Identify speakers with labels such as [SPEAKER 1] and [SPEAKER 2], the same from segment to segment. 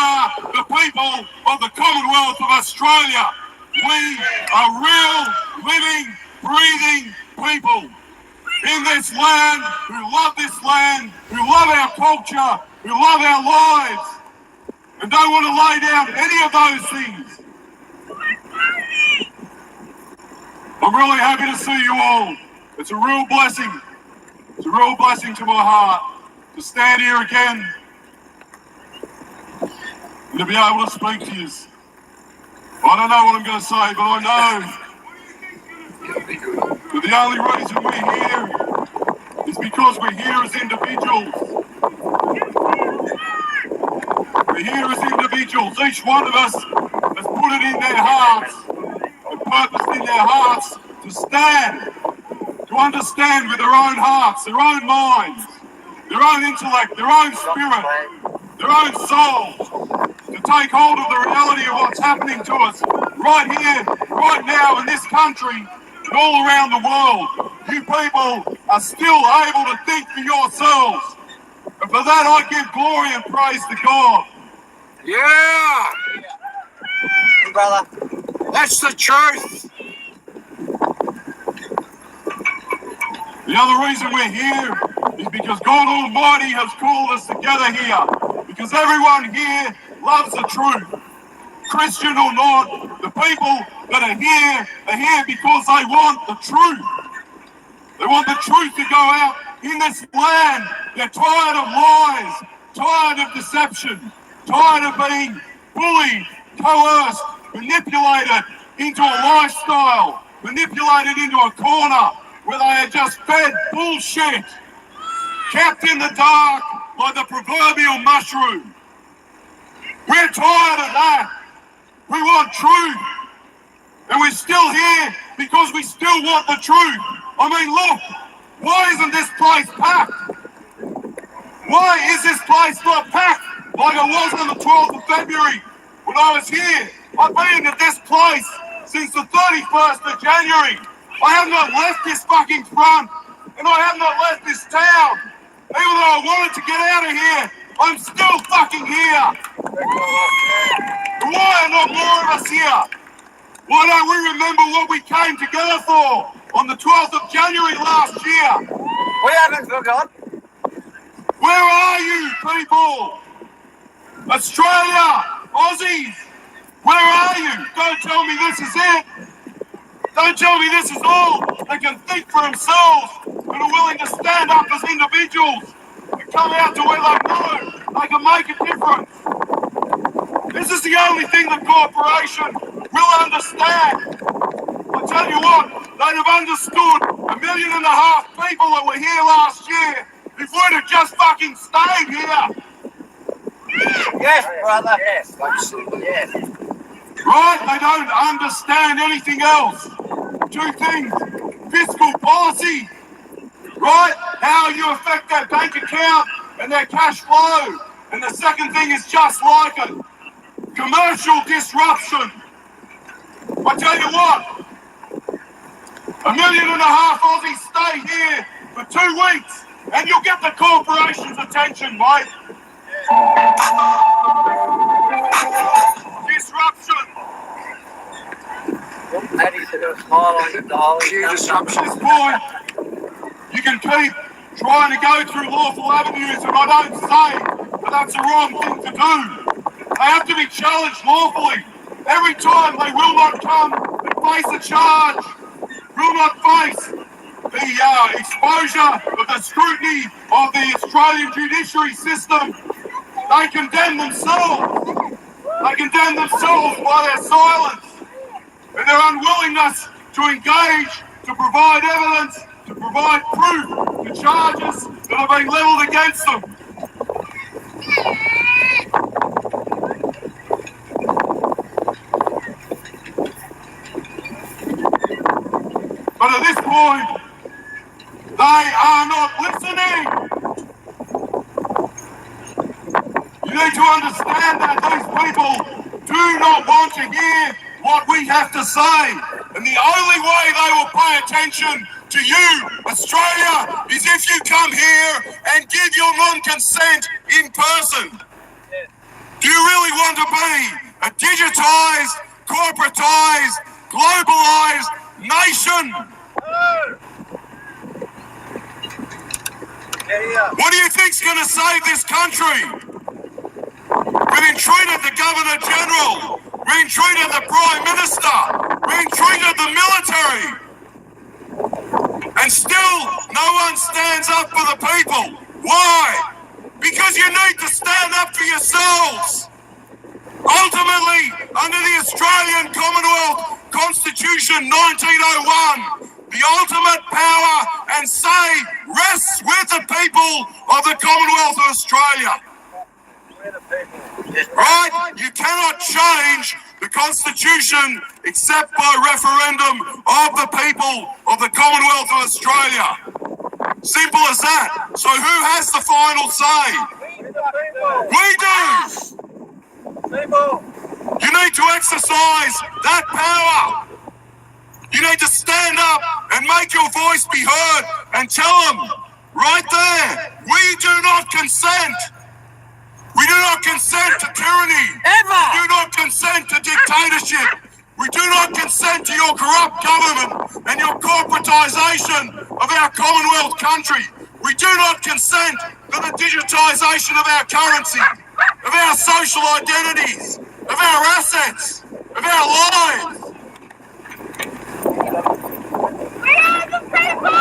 [SPEAKER 1] are the people of the Commonwealth of Australia. We are real, living, breathing people in this land, who love this land, who love our culture, who love our lives, and don't want to lay down any of those things. I'm really happy to see you all. It's a real blessing. It's a real blessing to my heart to stand here again and to be able to speak to you. I don't know what I'm going to say, but I know that the only reason we're here is because we're here as individuals. We're here as individuals. Each one of us has put it in their hearts, and purposed in their hearts to stand, to understand with their own hearts, their own minds, their own intellect, their own spirit, their own souls, to take hold of the reality of what's happening to us right here, right now in this country, and all around the world. You people are still able to think for yourselves. And for that I give glory and praise to God.
[SPEAKER 2] Yeah!
[SPEAKER 3] Brother.
[SPEAKER 2] That's the truth.
[SPEAKER 1] The other reason we're here is because God Almighty has called us together here. Because everyone here loves the truth. Christian or not, the people that are here because they want the truth. They want the truth to go out in this land. They're tired of lies, tired of deception, tired of being bullied, coerced, manipulated into a lifestyle, manipulated into a corner where they are just fed bullshit, kept in the dark like the proverbial mushroom. We're tired of that. We want truth. And we're still here because we still want the truth. I mean, look, why isn't this place packed? Why is this place not packed like it was on the 12th of February when I was here? I've been at this place since the 31st of January. I have not left this fucking front, and I have not left this town. Even though I wanted to get out of here, I'm still fucking here. And why are not more of us here? Why don't we remember what we came together for on the 12th of January last year?
[SPEAKER 3] We haven't forgotten.
[SPEAKER 1] Where are you, people? Australia, Aussies, where are you? Don't tell me this is it. Don't tell me this is all. They can think for themselves and are willing to stand up as individuals and come out to where they know they can make a difference. This is the only thing the corporation will understand. I'll tell you what, they'd have understood 1.5 million people that were here last year if we'd have just fucking stayed here.
[SPEAKER 3] Yes, brother. Yes, absolutely. Yes.
[SPEAKER 1] Right? They don't understand anything else. Two things. Fiscal policy. Right? How you affect their bank account and their cash flow. And the second thing is just like it. Commercial disruption. I tell you what, 1.5 million Aussies stay here for 2 weeks and you'll get the corporation's attention, mate. Disruption.
[SPEAKER 3] Paddy's got a smile on your dial.
[SPEAKER 1] At this point, you can keep trying to go through lawful avenues, and I don't say that that's the wrong thing to do. They have to be challenged lawfully. Every time they will not come and face a charge, will not face the exposure of the scrutiny of the Australian judiciary system. They condemn themselves. They condemn themselves by their silence and their unwillingness to engage, to provide evidence, to provide proof to charges that have been levelled against them. But at this point, they are not listening. You need to understand that these people do not want to hear what we have to say. And the only way they will pay attention to you, Australia, is if you come here and give your non-consent in person. Do you really really want to be a digitised, corporatised, globalised nation? What do you think's going to save this country? We've been treated the Governor General, we've been treated the Prime Minister, we've been treated the military, and still no one stands up for the people. Why? Because you need to stand up for yourselves. Ultimately, under the Australian Commonwealth Constitution 1901, the ultimate power and say rests with the people of the Commonwealth of Australia. Right? You cannot change the Constitution except by referendum of the people of the Commonwealth of Australia. Simple as that. So who has the final say? We do! You need to exercise that power. You need to stand up and make your voice be heard and tell them right there, we do not consent. We do not consent to tyranny. We do not consent to dictatorship. We do not consent to your corrupt government and your corporatisation of our Commonwealth country. We do not consent to the digitisation of our currency, of our social identities, of our assets, of our lives.
[SPEAKER 4] We are the people!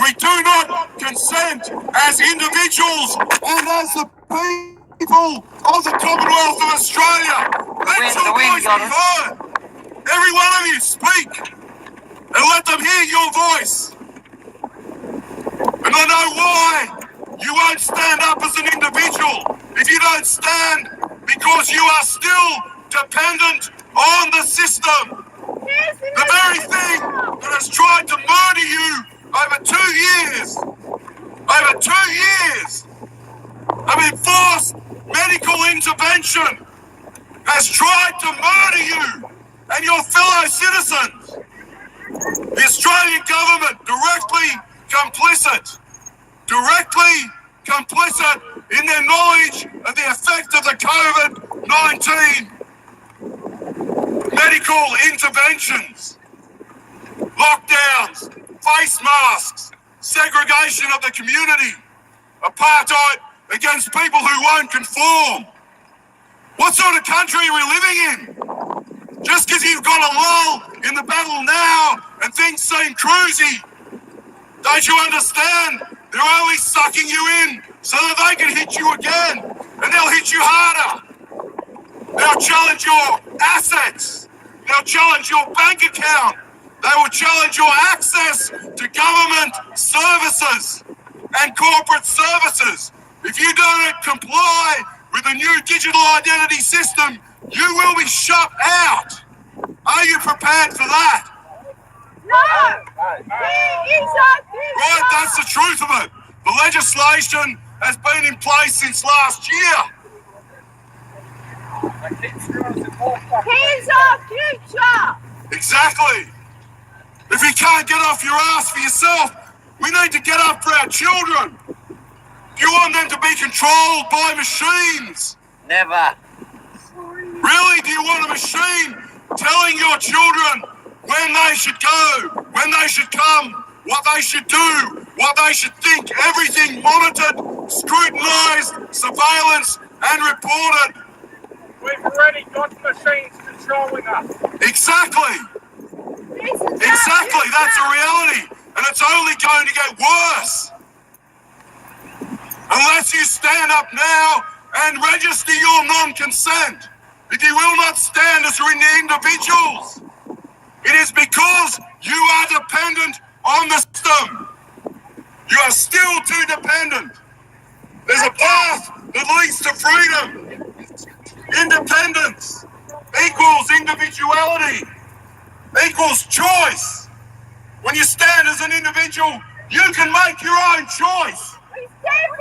[SPEAKER 1] We do not consent as individuals and as the people of the Commonwealth of Australia. Let your voice be heard. Every one of you speak and let them hear your voice. And I know why you won't stand up as an individual if you don't stand, because you are still dependent on the system. The very thing that has tried to murder you over 2 years, of enforced medical intervention, has tried to murder you and your fellow citizens. The Australian government directly complicit in their knowledge of the effect of the COVID-19 medical interventions, lockdowns, face masks, segregation of the community, apartheid against people who won't conform. What sort of country are we living in? Just because you've got a lull in the battle now and things seem cruisy, don't you understand? They're only sucking you in so that they can hit you again, and they'll hit you harder. They'll challenge your assets. They'll challenge your bank account. They will challenge your access to government services and corporate services. If you don't comply with the new digital identity system, you will be shut out. Are you prepared for that?
[SPEAKER 4] No!
[SPEAKER 1] Right, that's the truth of it. The legislation has been in place since last year.
[SPEAKER 4] Here's our future!
[SPEAKER 1] Exactly. If you can't get off your ass for yourself, we need to get up for our children. Do you want them to be controlled by machines?
[SPEAKER 3] Never.
[SPEAKER 1] Really? Do you want a machine telling your children when they should go, when they should come, what they should do, what they should think? Everything monitored, scrutinised, surveillance and reported.
[SPEAKER 2] We've already got machines controlling us.
[SPEAKER 1] Exactly. Exactly. That's a reality. And it's only going to get worse. Unless you stand up now and register your non-consent. If you will not stand as individuals, it is because you are dependent on the system. You are still too dependent. There's a path that leads to freedom. Independence equals individuality, equals choice. When you stand as an individual, you can make your own choice.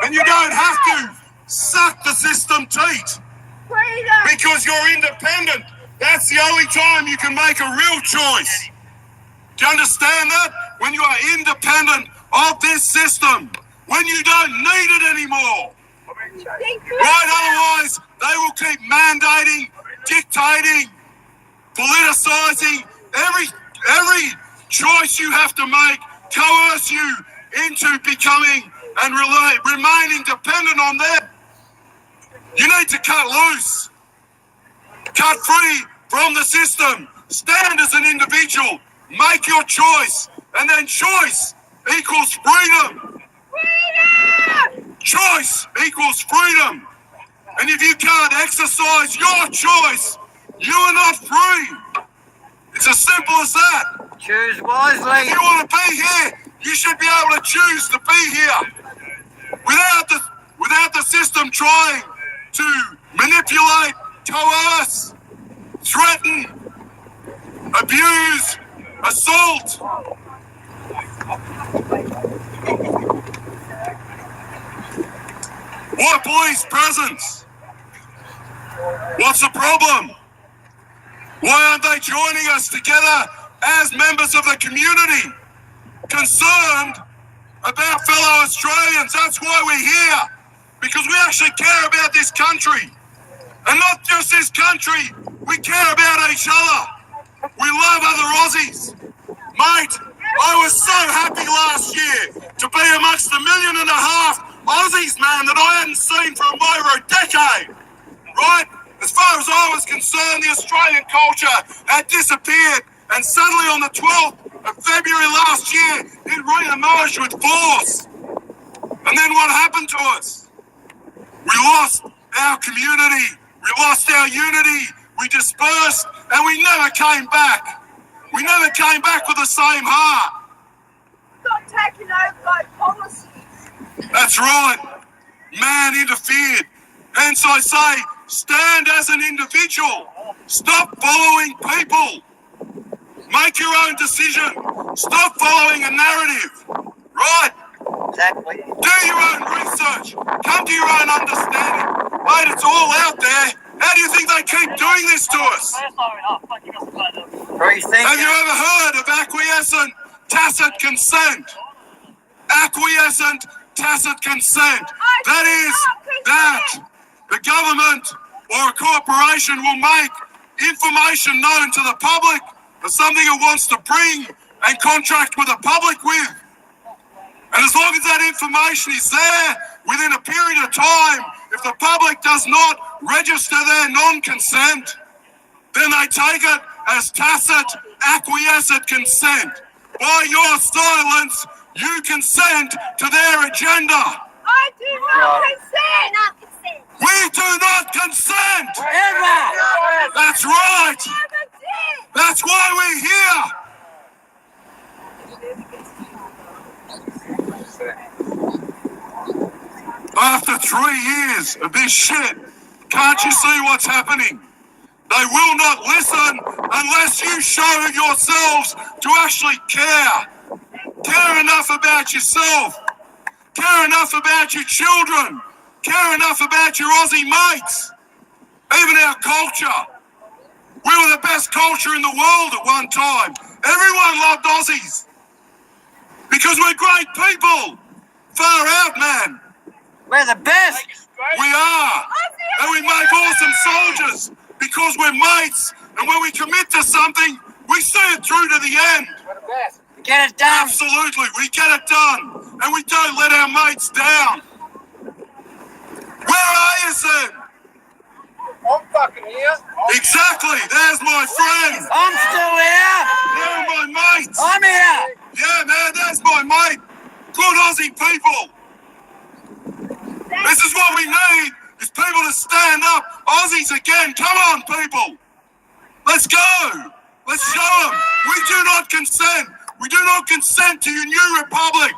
[SPEAKER 1] And you don't have to suck the system teat.
[SPEAKER 4] Freedom!
[SPEAKER 1] Because you're independent. That's the only time you can make a real choice. Do you understand that? When you are independent of this system, when you don't need it anymore. Right? Otherwise, They will keep mandating, dictating, politicising every choice you have to make, coerce you into becoming and remaining dependent on them. You need to cut loose, cut free from the system, stand as an individual, make your choice, and then choice equals freedom.
[SPEAKER 4] Freedom!
[SPEAKER 1] Choice equals freedom. And if you can't exercise your choice, you are not free. It's as simple as that.
[SPEAKER 3] Choose wisely.
[SPEAKER 1] If you want to be here, you should be able to choose to be here. Without the system trying to manipulate, coerce, threaten, abuse, assault. Why police presence? What's the problem? Why aren't they joining us together as members of the community, concerned about fellow Australians? That's why we're here, because we actually care about this country. And not just this country, we care about each other. We love other Aussies. Mate, I was so happy last year to be amongst 1.5 million Aussies, man, that I hadn't seen for over a decade, right? As far as I was concerned, the Australian culture had disappeared, and suddenly on the 12th of February last year, it re-emerged with force. And then what happened to us? We lost our community, we lost our unity, we dispersed, and we never came back. We never came back with the same heart.
[SPEAKER 4] Got taken over by policies.
[SPEAKER 1] That's right. Man interfered. Hence I say, stand as an individual. Stop following people. Make your own decision. Stop following a narrative. Right?
[SPEAKER 3] Exactly.
[SPEAKER 1] Do your own research. Come to your own understanding. Mate, it's all out there. How do you think they keep doing this to us?
[SPEAKER 3] Free thinking.
[SPEAKER 1] Have you ever heard of acquiescent tacit consent? Acquiescent tacit consent. That is that the government or a corporation will make information known to the public of something it wants to bring and contract with the public with. And as long as that information is there, within a period of time, if the public does not register their non-consent, then they take it as tacit, acquiescent consent. By your silence, you consent to their agenda.
[SPEAKER 4] I do not consent.
[SPEAKER 1] We do not consent.
[SPEAKER 3] Ever.
[SPEAKER 1] That's right.
[SPEAKER 4] Never did.
[SPEAKER 1] That's why we're here. After 3 years of this shit, can't you see what's happening? They will not listen unless you show yourselves to actually care. Care enough about yourself. Care enough about your children. Care enough about your Aussie mates. Even our culture. We were the best culture in the world at one time. Everyone loved Aussies. Because we're great people. Far out, man.
[SPEAKER 3] We're the best.
[SPEAKER 1] We are. And we make awesome soldiers because we're mates. And when we commit to something, we see it through to the end.
[SPEAKER 3] We're the best. Get it done.
[SPEAKER 1] Absolutely. We get it done. And we don't let our mates down. Where are you, Sam?
[SPEAKER 2] I'm fucking here.
[SPEAKER 1] Exactly. There's my friend.
[SPEAKER 3] I'm still here.
[SPEAKER 1] There are my mates.
[SPEAKER 3] I'm here.
[SPEAKER 1] Yeah, man, there's my mate. Good Aussie people. This is what we need, is people to stand up. Aussies again. Come on, people. Let's go. Let's show them. We do not consent. We do not consent to your new republic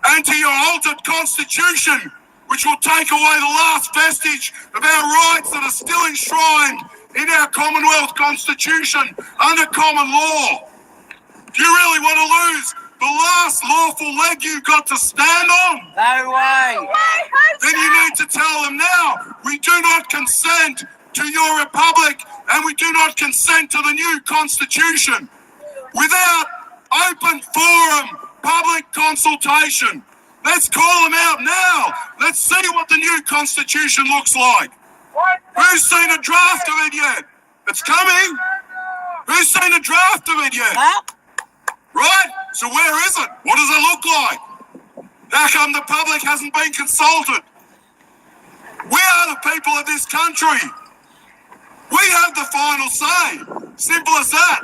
[SPEAKER 1] and to your altered constitution, which will take away the last vestige of our rights that are still enshrined in our Commonwealth Constitution under common law. Do you really want to lose the last lawful leg you got to stand on?
[SPEAKER 3] No way.
[SPEAKER 1] Then you need to tell them now, we do not consent to your republic and we do not consent to the new constitution without open forum, public consultation. Let's call them out now. Let's see what the new constitution looks like. Who's seen a draft of it yet? It's coming. Who's seen a draft of it yet?
[SPEAKER 3] Huh?
[SPEAKER 1] Right? So where is it? What does it look like? How come the public hasn't been consulted? We are the people of this country. We have the final say. Simple as that.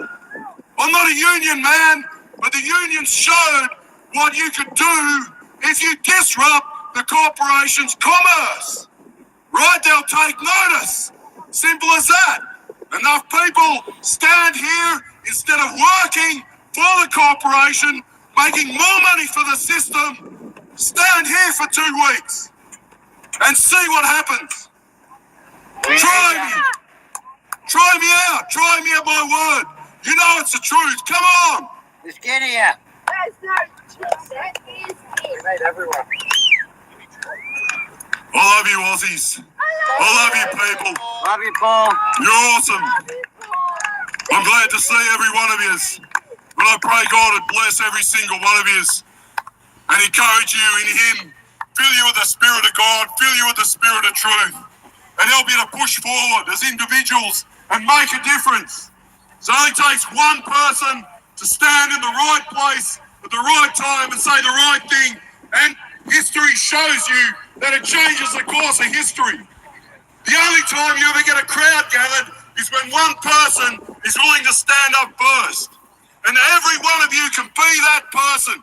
[SPEAKER 1] I'm not a union man, but the unions showed what you could do if you disrupt the corporation's commerce. Right? They'll take notice. Simple as that. Enough people stand here instead of working for the corporation, making more money for the system. Stand here for 2 weeks and see what happens. Try me. Try me out. Try me at my word. You know it's the truth. Come on.
[SPEAKER 3] Let's get here.
[SPEAKER 4] There's no truth. That is it.
[SPEAKER 2] Mate, everyone.
[SPEAKER 1] I love you, Aussies. I love you, people.
[SPEAKER 3] Love you, Paul.
[SPEAKER 1] You're awesome. I'm glad to see every one of you. But I pray God would bless every single one of you and encourage you in Him. Fill you with the Spirit of God. Fill you with the Spirit of truth. And help you to push forward as individuals and make a difference. So it only takes one person to stand in the right place at the right time and say the right thing. And history shows you that it changes the course of history. The only time you ever get a crowd gathered is when one person is willing to stand up first. And every one of you can be that person.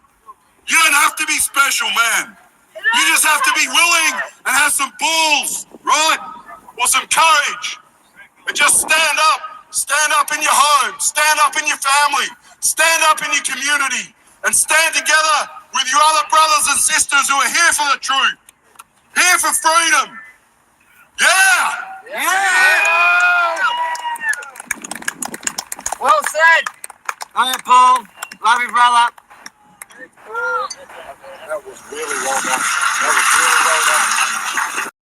[SPEAKER 1] You don't have to be special, man. You just have to be willing and have some balls, right? Or some courage. And just stand up. Stand up in your home. Stand up in your family. Stand up in your community. And stand together with your other brothers and sisters who are here for the truth. Here for freedom. Yeah!
[SPEAKER 3] Yeah! Well said. Love you, Paul. Love you, brother.
[SPEAKER 2] That was really well done. That was really